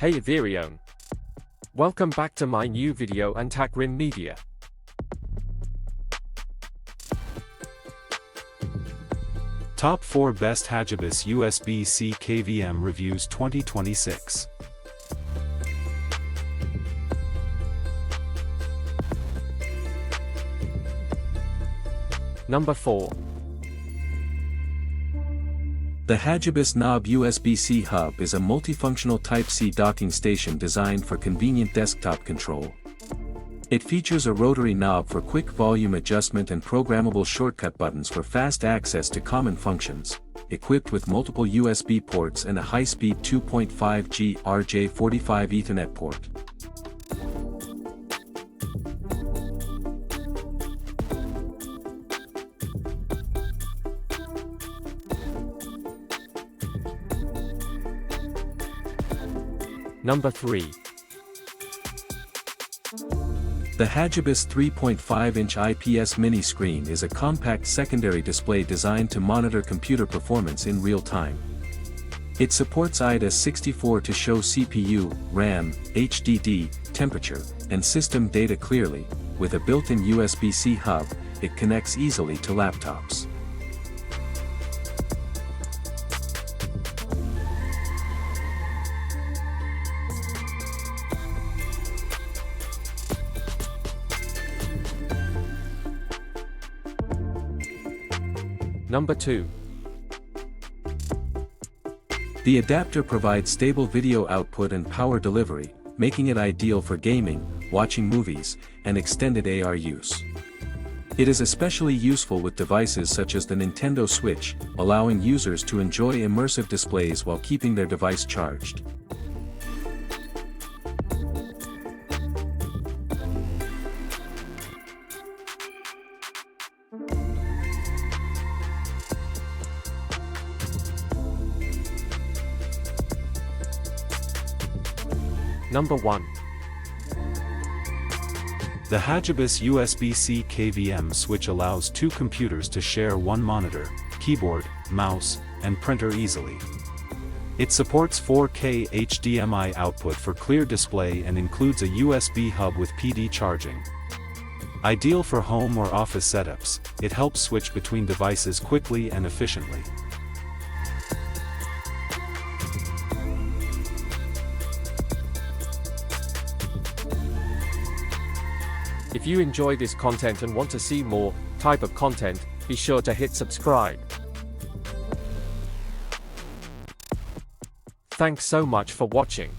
Hey everyone. Welcome back to my new video on Takrim Media. Top 4 Best Hagibis USB-C KVM Reviews 2026. Number 4. The Hagibis Knob USB-C Hub is a multifunctional Type-C docking station designed for convenient desktop control. It features a rotary knob for quick volume adjustment and programmable shortcut buttons for fast access to common functions, equipped with multiple USB ports and a high-speed 2.5G RJ45 Ethernet port. Number 3. The Hagibis 3.5-inch IPS mini screen is a compact secondary display designed to monitor computer performance in real time. It supports IDA64 to show CPU, RAM, HDD, temperature, and system data clearly. With a built-in USB-C hub, it connects easily to laptops. Number 2. The adapter provides stable video output and power delivery, making it ideal for gaming, watching movies, and extended AR use. It is especially useful with devices such as the Nintendo Switch, allowing users to enjoy immersive displays while keeping their device charged. Number 1. The Hagibis USB-C KVM switch allows two computers to share one monitor, keyboard, mouse, and printer easily. It supports 4K HDMI output for clear display and includes a USB hub with PD charging. Ideal for home or office setups, it helps switch between devices quickly and efficiently. If you enjoy this content and want to see more type of content, be sure to hit subscribe. Thanks so much for watching.